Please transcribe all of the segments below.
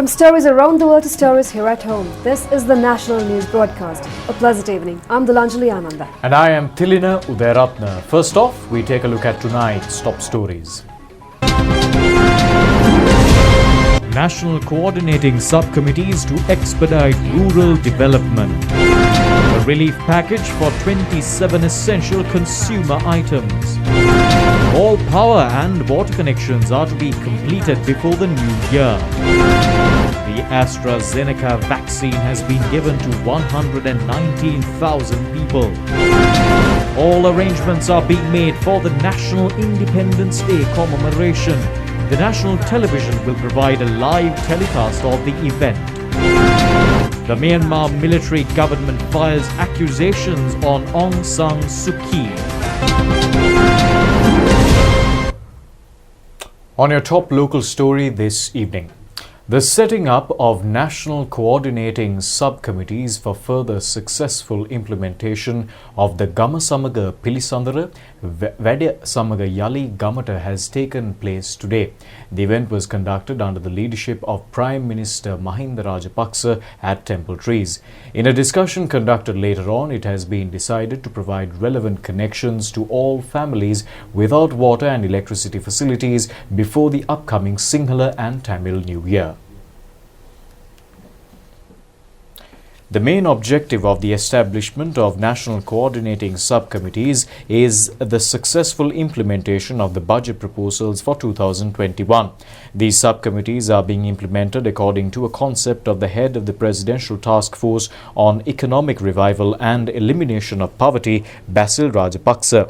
From stories around the world to stories here at home, this is the National News Broadcast. A pleasant evening. I'm Dilanjali Ananda. And I am Tilina Udayaratna. First off, we take a look at tonight's top stories. National Coordinating Subcommittees to expedite rural development. A relief package for 27 essential consumer items. All power and water connections are to be completed before the new year. The AstraZeneca vaccine has been given to 119,000 people. All arrangements are being made for the National Independence Day commemoration. The national television will provide a live telecast of the event. The Myanmar military government files accusations on Aung San Suu Kyi. On your top local story this evening, the setting up of national coordinating subcommittees for further successful implementation of the Gama Samaga Pilisandara Veda Samaga Yali Gamata has taken place today. The event was conducted under the leadership of Prime Minister Mahinda Rajapaksa at Temple Trees. In a discussion conducted later on, it has been decided to provide relevant connections to all families without water and electricity facilities before the upcoming Sinhala and Tamil New Year. The main objective of the establishment of national coordinating subcommittees is the successful implementation of the budget proposals for 2021. These subcommittees are being implemented according to a concept of the head of the Presidential Task Force on Economic Revival and Elimination of Poverty, Basil Rajapaksa.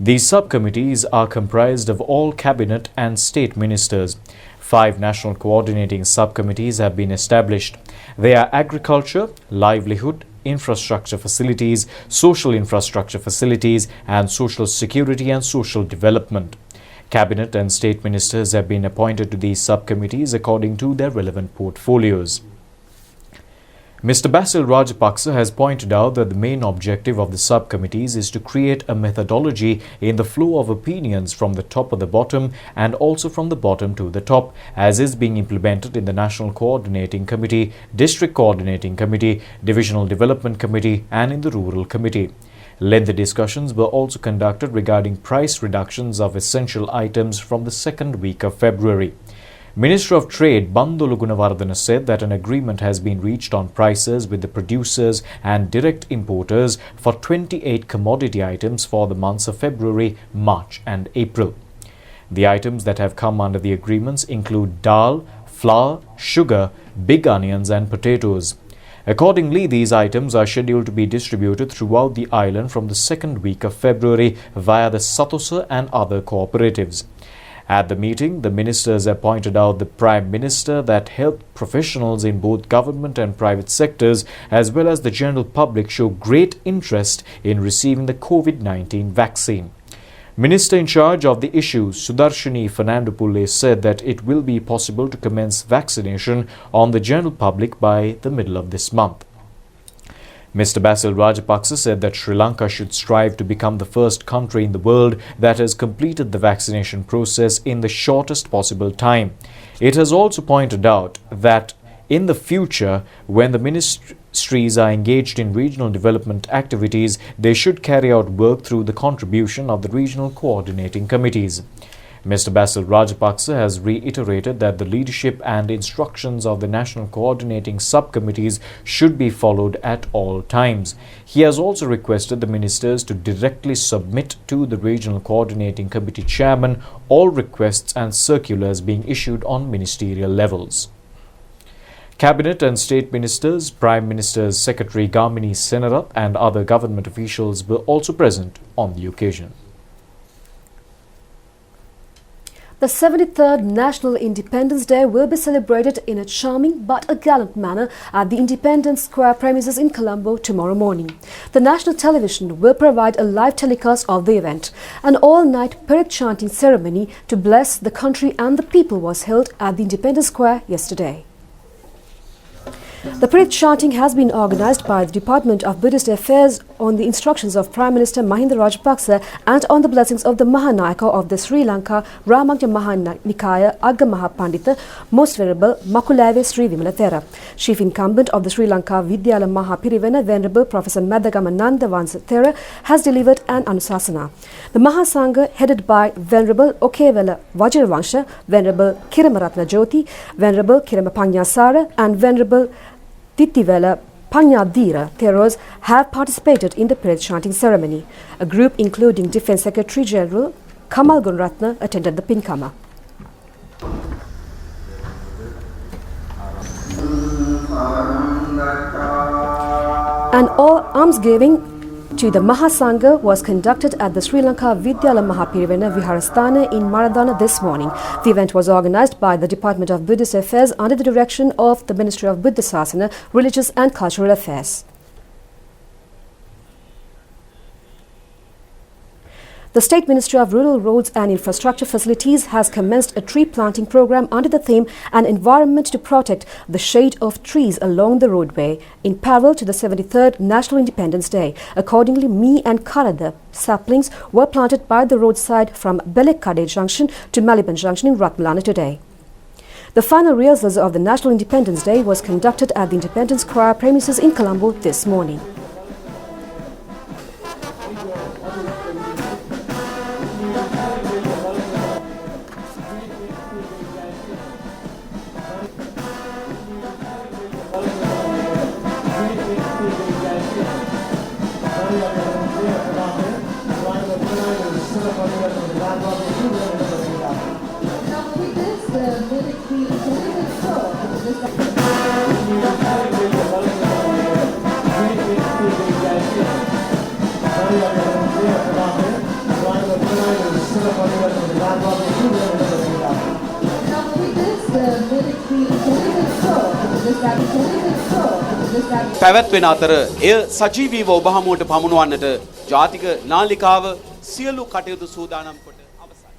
These subcommittees are comprised of all cabinet and state ministers. 5 national coordinating subcommittees have been established. They are agriculture, livelihood, infrastructure facilities, social infrastructure facilities, and social security and social development. Cabinet and state ministers have been appointed to these subcommittees according to their relevant portfolios. Mr. Basil Rajapaksa has pointed out that the main objective of the subcommittees is to create a methodology in the flow of opinions from the top to the bottom and also from the bottom to the top, as is being implemented in the National Coordinating Committee, District Coordinating Committee, Divisional Development Committee and in the Rural Committee. Lengthy discussions were also conducted regarding price reductions of essential items from the second week of February. Minister of Trade Bandulu Gunawardena said that an agreement has been reached on prices with the producers and direct importers for 28 commodity items for the months of February, March and April. The items that have come under the agreements include dal, flour, sugar, big onions and potatoes. Accordingly, these items are scheduled to be distributed throughout the island from the second week of February via the Satosa and other cooperatives. At the meeting, the ministers have pointed out the Prime Minister that health professionals in both government and private sectors as well as the general public show great interest in receiving the COVID-19 vaccine. Minister in charge of the issue, Sudarshini Fernandopulle, said that it will be possible to commence vaccination on the general public by the middle of this month. Mr. Basil Rajapaksa said that Sri Lanka should strive to become the first country in the world that has completed the vaccination process in the shortest possible time. It has also pointed out that in the future, when the ministries are engaged in regional development activities, they should carry out work through the contribution of the regional coordinating committees. Mr. Basil Rajapaksa has reiterated that the leadership and instructions of the national coordinating subcommittees should be followed at all times. He has also requested the ministers to directly submit to the regional coordinating committee chairman all requests and circulars being issued on ministerial levels. Cabinet and state ministers, Prime Minister's Secretary Gamini Senarath and other government officials were also present on the occasion. The 73rd National Independence Day will be celebrated in a charming but a gallant manner at the Independence Square premises in Colombo tomorrow morning. The national television will provide a live telecast of the event. An all-night parade chanting ceremony to bless the country and the people was held at the Independence Square yesterday. The parade chanting has been organised by the Department of Buddhist Affairs on the instructions of Prime Minister Mahinda Rajapaksa and on the blessings of the Mahanayaka of the Sri Lanka Ramagya Mahanikaya Agga Mahapandita, Most Venerable Makulave Sri Vimalathera. Chief incumbent of the Sri Lanka Vidyala Mahapirivena, Venerable Professor Madagama Nandavansthera, has delivered an Anusasana. The Mahasangha, headed by Venerable Okevela Vajravansha, Venerable Kiramaratna Jyoti, Venerable Kiramapanyasara and Venerable Tittivela Panyadira Theros, have participated in the parade chanting ceremony. A group including Defence Secretary General Kamal Gunratna attended the Pinkama. An almsgiving to the Mahasangha was conducted at the Sri Lanka Vidyala Mahapirivena Viharasthana in Maradana this morning. The event was organised by the Department of Buddhist Affairs under the direction of the Ministry of Buddha Sasana, Religious and Cultural Affairs. The State Ministry of Rural Roads and Infrastructure Facilities has commenced a tree planting program under the theme An Environment to Protect the Shade of Trees Along the Roadway in parallel to the 73rd National Independence Day. Accordingly, Mi and Karada saplings were planted by the roadside from Belekade Junction to Maliban Junction in Ratmalana today. The final rehearsals of the National Independence Day was conducted at the Independence Choir premises in Colombo this morning. පැවැත්වෙන අතර එය සජීවීව ඔබ හමුවට පමුණුවන්නට ජාතික නාලිකාව සියලු කටයුතු සූදානම් කොට අවසන්.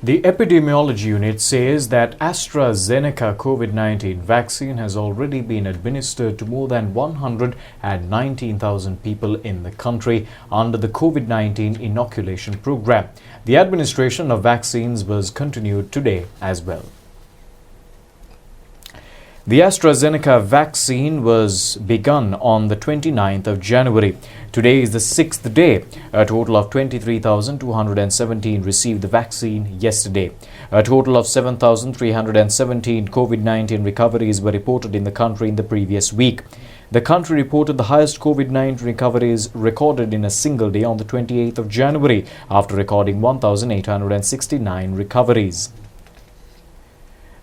The epidemiology unit says that AstraZeneca COVID-19 vaccine has already been administered to more than 119,000 people in the country under the COVID-19 inoculation program. The administration of vaccines was continued today as well. The AstraZeneca vaccine was begun on the 29th of January. Today is the 6th day. A total of 23,217 received the vaccine yesterday. A total of 7,317 COVID-19 recoveries were reported in the country in the previous week. The country reported the highest COVID-19 recoveries recorded in a single day on the 28th of January after recording 1,869 recoveries.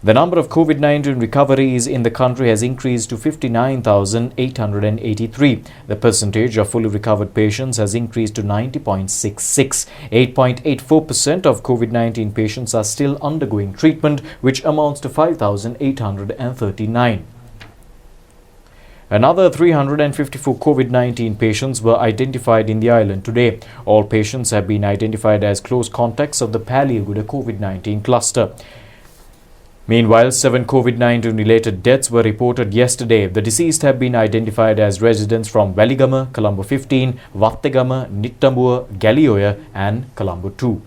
The number of COVID-19 recoveries in the country has increased to 59,883. The percentage of fully recovered patients has increased to 90.66. 8.84% of COVID-19 patients are still undergoing treatment, which amounts to 5,839. Another 354 COVID-19 patients were identified in the island today. All patients have been identified as close contacts of the Paliaguda COVID-19 cluster. Meanwhile, 7 COVID-19 related deaths were reported yesterday. The deceased have been identified as residents from Waligama, Colombo 15, Wattegama, Nittambua, Galioya and Colombo 2.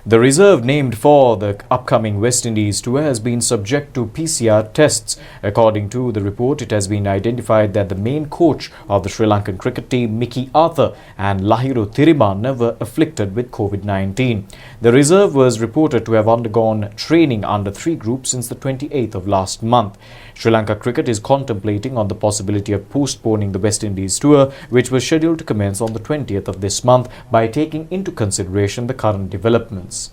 The reserve named for the upcoming West Indies tour has been subject to PCR tests. According to the report, it has been identified that the main coach of the Sri Lankan cricket team, Mickey Arthur, and Lahiro Thirimanne were afflicted with COVID-19. The reserve was reported to have undergone training under 3 groups since the 28th of last month. Sri Lanka cricket is contemplating on the possibility of postponing the West Indies tour, which was scheduled to commence on the 20th of this month, by taking into consideration the current developments.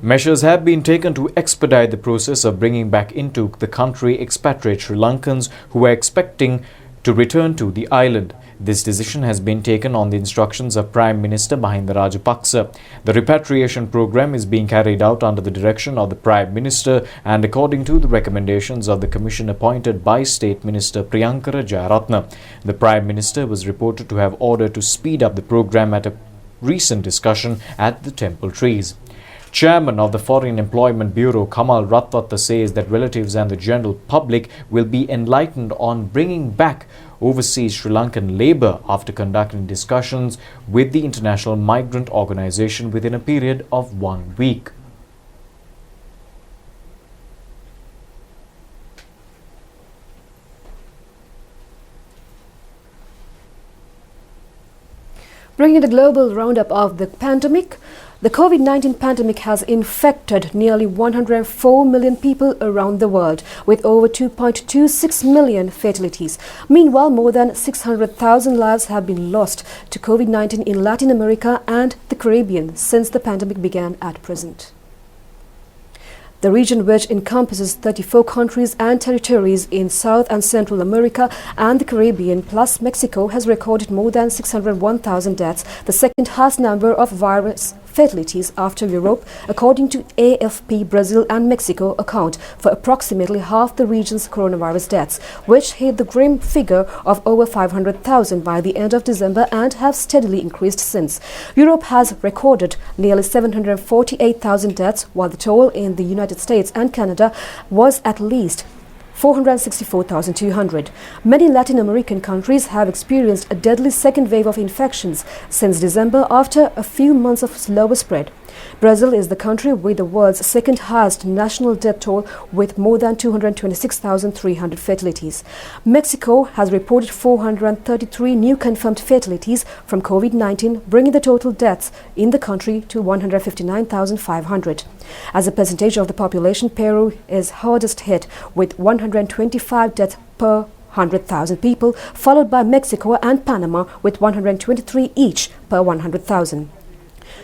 Measures have been taken to expedite the process of bringing back into the country expatriate Sri Lankans who are expecting to return to the island. This decision has been taken on the instructions of Prime Minister Mahinda Rajapaksa. The repatriation program is being carried out under the direction of the Prime Minister and according to the recommendations of the commission appointed by State Minister Priyankara Jayaratne. The Prime Minister was reported to have ordered to speed up the program at a recent discussion at the Temple Trees. Chairman of the Foreign Employment Bureau Kamal Ratwatta says that relatives and the general public will be enlightened on bringing back overseas Sri Lankan labour after conducting discussions with the International Migrant Organization within a period of 1 week. Bringing the global roundup of the pandemic, the COVID-19 pandemic has infected nearly 104 million people around the world, with over 2.26 million fatalities. Meanwhile, more than 600,000 lives have been lost to COVID-19 in Latin America and the Caribbean since the pandemic began at present. The region, which encompasses 34 countries and territories in South and Central America and the Caribbean, plus Mexico, has recorded more than 601,000 deaths, the second highest number of virus fatalities after Europe. According to AFP, Brazil and Mexico account for approximately half the region's coronavirus deaths, which hit the grim figure of over 500,000 by the end of December and have steadily increased since. Europe has recorded nearly 748,000 deaths, while the toll in the United States and Canada was at least 464,200. Many Latin American countries have experienced a deadly second wave of infections since December after a few months of slower spread. Brazil is the country with the world's second highest national death toll, with more than 226,300 fatalities. Mexico has reported 433 new confirmed fatalities from COVID-19, bringing the total deaths in the country to 159,500. As a percentage of the population, Peru is hardest hit with 125 deaths per 100,000 people, followed by Mexico and Panama with 123 each per 100,000.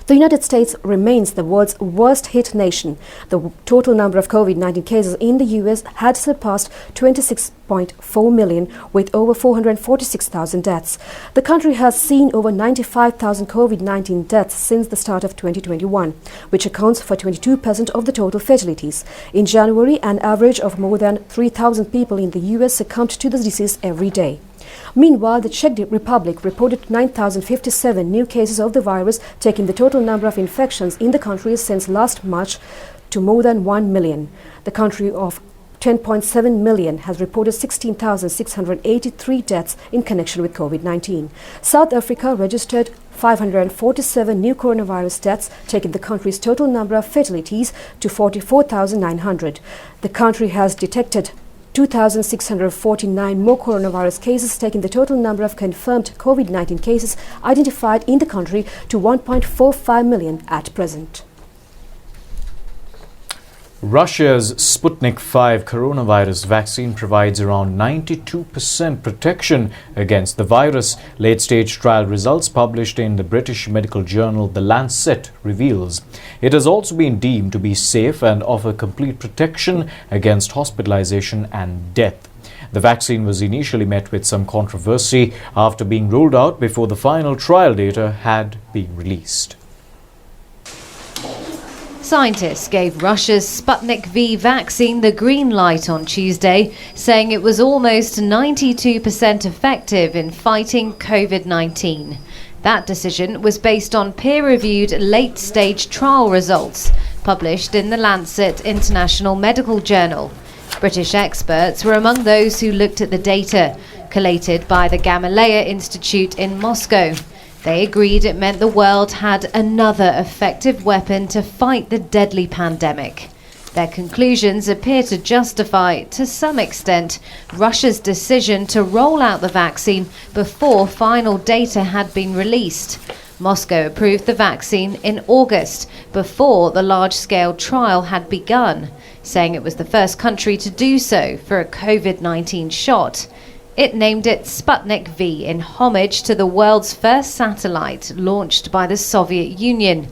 The United States remains the world's worst-hit nation. The total number of COVID-19 cases in the US had surpassed 26.4 million, with over 446,000 deaths. The country has seen over 95,000 COVID-19 deaths since the start of 2021, which accounts for 22% of the total fatalities. In January, an average of more than 3,000 people in the US succumbed to the disease every day. Meanwhile, the Czech Republic reported 9,057 new cases of the virus, taking the total number of infections in the country since last March to more than 1 million. The country of 10.7 million has reported 16,683 deaths in connection with COVID-19. South Africa registered 547 new coronavirus deaths, taking the country's total number of fatalities to 44,900. The country has detected 2,649 more coronavirus cases, taking the total number of confirmed COVID-19 cases identified in the country to 1.45 million at present. Russia's Sputnik V coronavirus vaccine provides around 92% protection against the virus. Late-stage trial results published in the British medical journal The Lancet reveals. It has also been deemed to be safe and offer complete protection against hospitalization and death. The vaccine was initially met with some controversy after being rolled out before the final trial data had been released. Scientists gave Russia's Sputnik V vaccine the green light on Tuesday, saying it was almost 92% effective in fighting COVID-19. That decision was based on peer-reviewed late-stage trial results published in the Lancet International Medical Journal. British experts were among those who looked at the data collated by the Gamaleya Institute in Moscow. They agreed it meant the world had another effective weapon to fight the deadly pandemic. Their conclusions appear to justify, to some extent, Russia's decision to roll out the vaccine before final data had been released. Moscow approved the vaccine in August, before the large-scale trial had begun, saying it was the first country to do so for a COVID-19 shot. It named it Sputnik V in homage to the world's first satellite launched by the Soviet Union.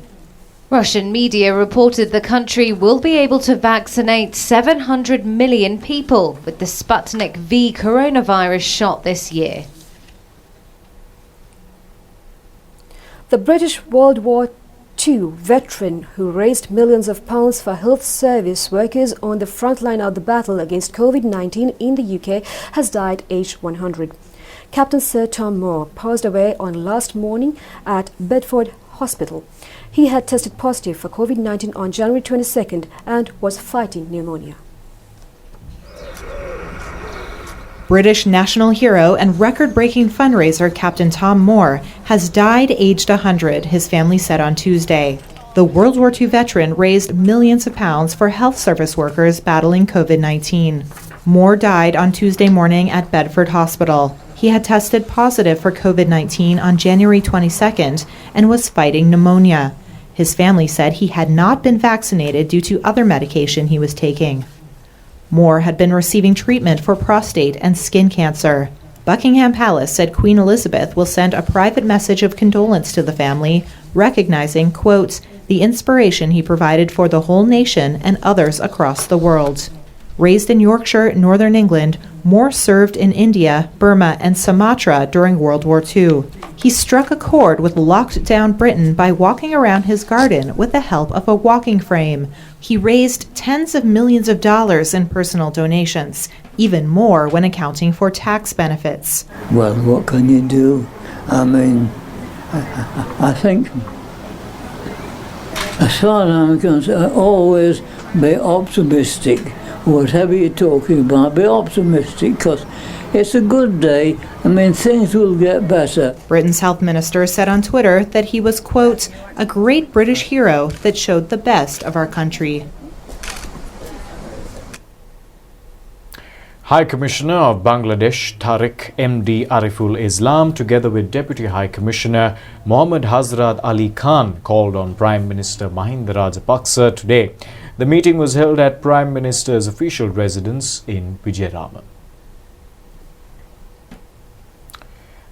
Russian media reported the country will be able to vaccinate 700 million people with the Sputnik V coronavirus shot this year. The British World War II veteran who raised millions of pounds for health service workers on the front line of the battle against COVID-19 in the UK has died aged 100. Captain Sir Tom Moore passed away on last morning at Bedford Hospital. He had tested positive for COVID-19 on January 22nd and was fighting pneumonia. British national hero and record-breaking fundraiser Captain Tom Moore has died aged 100, his family said on Tuesday. The World War II veteran raised millions of pounds for health service workers battling COVID-19. Moore died on Tuesday morning at Bedford Hospital. He had tested positive for COVID-19 on January 22nd and was fighting pneumonia. His family said he had not been vaccinated due to other medication he was taking. Moore had been receiving treatment for prostate and skin cancer. Buckingham Palace said Queen Elizabeth will send a private message of condolence to the family, recognizing, quote, the inspiration he provided for the whole nation and others across the world. Raised in Yorkshire, Northern England, Moore served in India, Burma, and Sumatra during World War II. He struck a chord with locked-down Britain by walking around his garden with the help of a walking frame. He raised tens of millions of dollars in personal donations, even more when accounting for tax benefits. Well, what can you do? I mean, I think, as far as I'm concerned, always be optimistic. Whatever you're talking about, be optimistic, because it's a good day. I mean, things will get better. Britain's health minister said on Twitter that he was, quote, a great British hero that showed the best of our country. High Commissioner of Bangladesh Tariq MD Ariful Islam, together with Deputy High Commissioner Mohammad Hazrat Ali Khan, called on Prime Minister Mahinda Rajapaksa today. The meeting was held at Prime Minister's official residence in Vijayarama.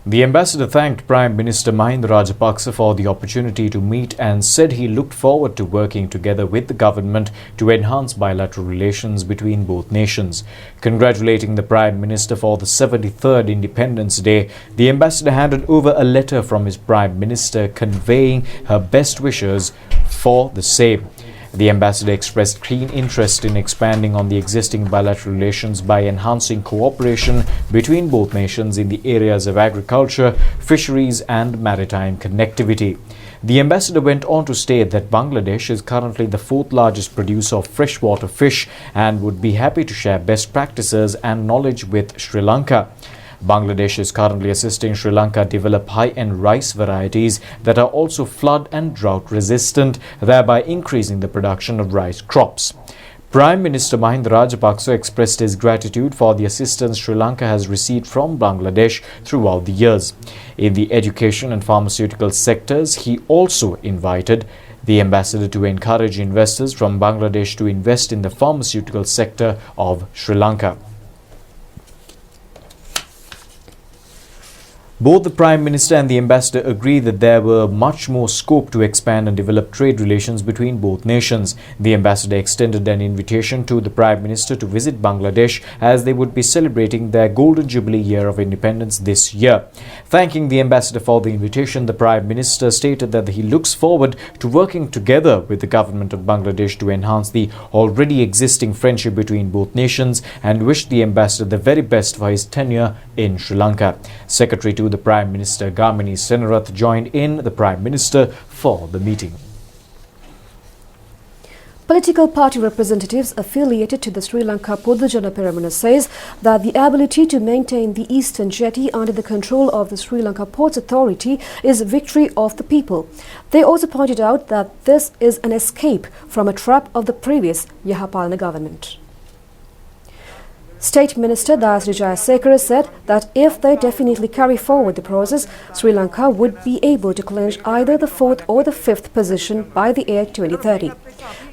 The ambassador thanked Prime Minister Mahinda Rajapaksa for the opportunity to meet and said he looked forward to working together with the government to enhance bilateral relations between both nations. Congratulating the Prime Minister for the 73rd Independence Day, the ambassador handed over a letter from his Prime Minister conveying her best wishes for the same. The ambassador expressed keen interest in expanding on the existing bilateral relations by enhancing cooperation between both nations in the areas of agriculture, fisheries and maritime connectivity. The ambassador went on to state that Bangladesh is currently the fourth largest producer of freshwater fish and would be happy to share best practices and knowledge with Sri Lanka. Bangladesh is currently assisting Sri Lanka develop high-end rice varieties that are also flood and drought resistant, thereby increasing the production of rice crops. Prime Minister Mahinda Rajapaksa expressed his gratitude for the assistance Sri Lanka has received from Bangladesh throughout the years. In the education and pharmaceutical sectors, he also invited the ambassador to encourage investors from Bangladesh to invest in the pharmaceutical sector of Sri Lanka. Both the Prime Minister and the Ambassador agreed that there were much more scope to expand and develop trade relations between both nations. The Ambassador extended an invitation to the Prime Minister to visit Bangladesh as they would be celebrating their Golden Jubilee year of independence this year. Thanking the Ambassador for the invitation, the Prime Minister stated that he looks forward to working together with the government of Bangladesh to enhance the already existing friendship between both nations and wished the Ambassador the very best for his tenure in Sri Lanka. Secretary to the Prime Minister Gamini Senarath joined in the Prime Minister for the meeting. Political party representatives affiliated to the Sri Lanka Podujana Peramuna says that the ability to maintain the eastern jetty under the control of the Sri Lanka Ports Authority is a victory of the people. They also pointed out that this is an escape from a trap of the previous Yahapalana government. State Minister Dayasri Jayasekara said that if they definitely carry forward the process, Sri Lanka would be able to clinch either the 4th or the 5th position by the year 2030.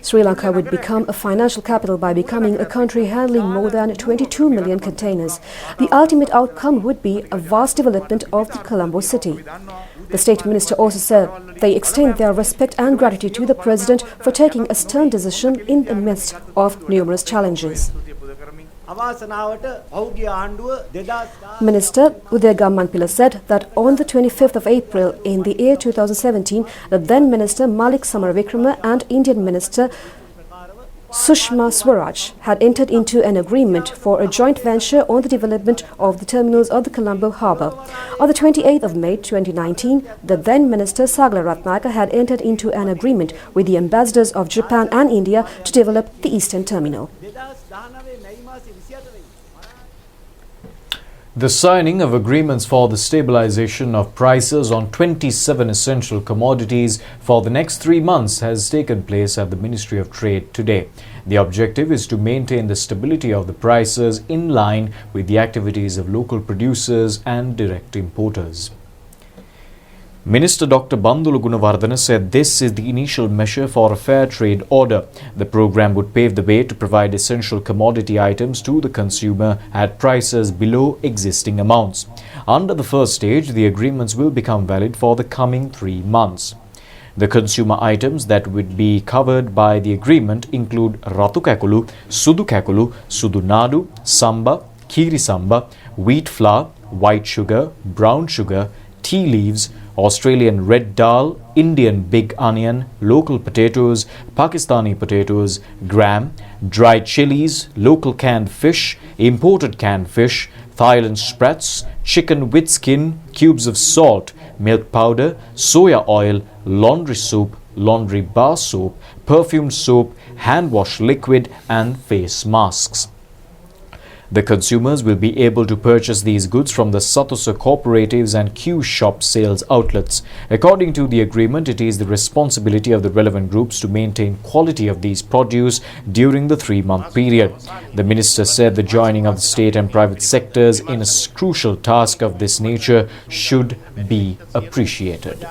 Sri Lanka would become a financial capital by becoming a country handling more than 22 million containers. The ultimate outcome would be a vast development of the Colombo city. The State Minister also said they extend their respect and gratitude to the President for taking a stern decision in the midst of numerous challenges. Minister Udaya Gammanpila said that on the 25th of April in the year 2017, the then Minister Malik Samaravikrama and Indian Minister Sushma Swaraj had entered into an agreement for a joint venture on the development of the terminals of the Colombo harbour. On the 28th of May 2019, the then Minister Sagala Ratnayaka had entered into an agreement with the ambassadors of Japan and India to develop the eastern terminal. The signing of agreements for the stabilisation of prices on 27 essential commodities for the next 3 months has taken place at the Ministry of Trade today. The objective is to maintain the stability of the prices in line with the activities of local producers and direct importers. Minister Dr. Bandula Gunawardena said this is the initial measure for a fair trade order. The program would pave the way to provide essential commodity items to the consumer at prices below existing amounts. Under the first stage, the agreements will become valid for the coming 3 months. The consumer items that would be covered by the agreement include Ratu Kakulu, Sudu Kakulu, Sudu Nadu, Samba, Kiri Samba, wheat flour, white sugar, brown sugar, tea leaves, Australian red dal, Indian big onion, local potatoes, Pakistani potatoes, gram, dried chilies, local canned fish, imported canned fish, Thailand sprats, chicken with skin, cubes of salt, milk powder, soya oil, laundry soap, laundry bar soap, perfumed soap, hand wash liquid and face masks. The consumers will be able to purchase these goods from the Satosa cooperatives and Q shop sales outlets. According to the agreement, it is the responsibility of the relevant groups to maintain quality of these produce during the 3-month period. The minister said the joining of the state and private sectors in a crucial task of this nature should be appreciated.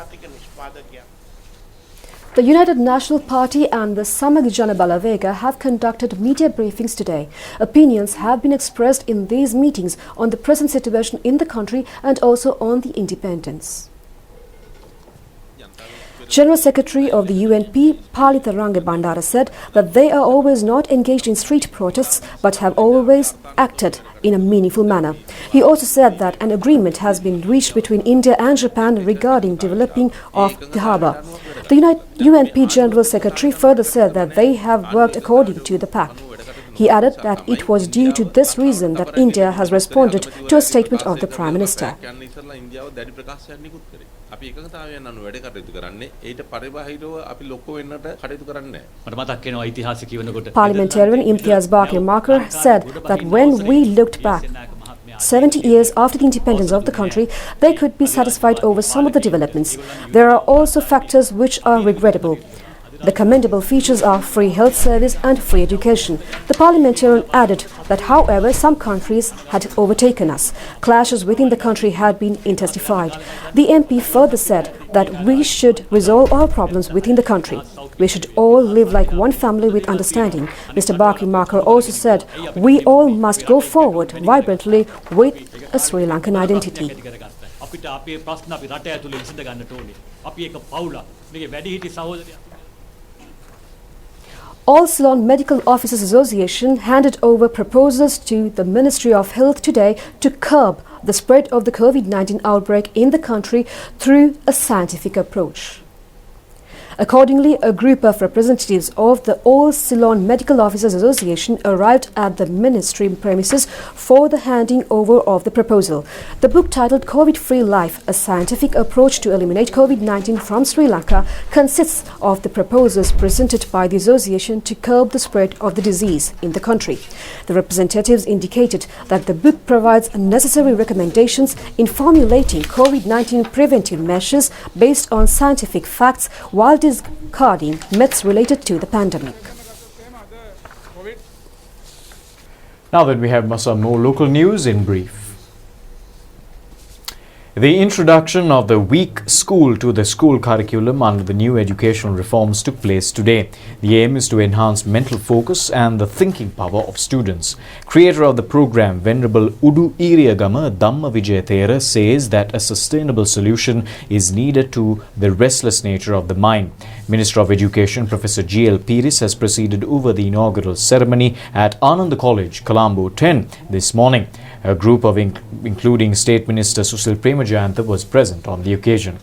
The United National Party and the Samag Jana Balavega have conducted media briefings today. Opinions have been expressed in these meetings on the present situation in the country and also on the independence. General Secretary of the UNP, Palitharange Bandara, said that they are always not engaged in street protests but have always acted in a meaningful manner. He also said that an agreement has been reached between India and Japan regarding developing of the harbour. The UNP General Secretary further said that they have worked according to the pact. He added that it was due to this reason that India has responded to a statement of the Prime Minister. Parliamentarian Imtiaz Bakir Makar said that when we looked back 70 years after the independence of the country, they could be satisfied over some of the developments. There are also factors which are regrettable. The commendable features are free health service and free education. The parliamentarian added that, however, some countries had overtaken us. Clashes within the country had been intensified. The MP further said that we should resolve our problems within the country. We should all live like one family with understanding. Mr. Bakir Makar also said we all must go forward vibrantly with a Sri Lankan identity. All Ceylon Medical Officers Association handed over proposals to the Ministry of Health today to curb the spread of the COVID-19 outbreak in the country through a scientific approach. Accordingly, a group of representatives of the All Ceylon Medical Officers Association arrived at the ministry premises for the handing over of the proposal. The book titled COVID-Free Life, A Scientific Approach to Eliminate COVID-19 from Sri Lanka consists of the proposals presented by the association to curb the spread of the disease in the country. The representatives indicated that the book provides necessary recommendations in formulating COVID-19 preventive measures based on scientific facts while discarding myths related to the pandemic. Now then, we have some more local news in brief. The introduction of the week school to the school curriculum under the new educational reforms took place today. The aim is to enhance mental focus and the thinking power of students. Creator of the program, Venerable Udu Iriyagama Dhamma Vijayatera, says that a sustainable solution is needed to the restless nature of the mind. Minister of Education Professor G.L. Piris has presided over the inaugural ceremony at Anand College, Colombo 10 this morning. A group of including State Minister Susil Premajayantha was present on the occasion.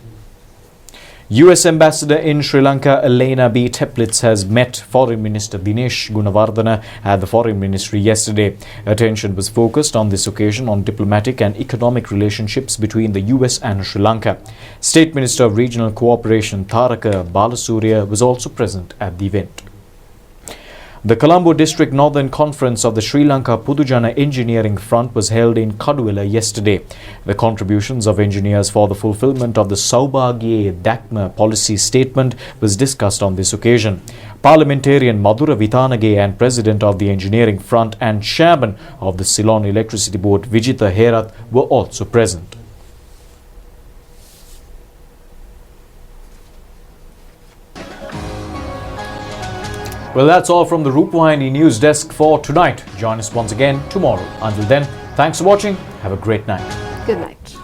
US Ambassador in Sri Lanka Elena B. Teplitz has met Foreign Minister Dinesh Gunawardena at the Foreign Ministry yesterday. Attention was focused on this occasion on diplomatic and economic relationships between the US and Sri Lanka. State Minister of Regional Cooperation Tharaka Balasurya was also present at the event. The Colombo District Northern Conference of the Sri Lanka Pudujana Engineering Front was held in Kaduwela yesterday. The contributions of engineers for the fulfillment of the Saubhagye Dakma policy statement was discussed on this occasion. Parliamentarian Madhura Vithanage and President of the Engineering Front and Chairman of the Ceylon Electricity Board Vijitha Herath were also present. Well, that's all from the Rupavahini News Desk for tonight. Join us once again tomorrow. Until then, thanks for watching. Have a great night. Good night.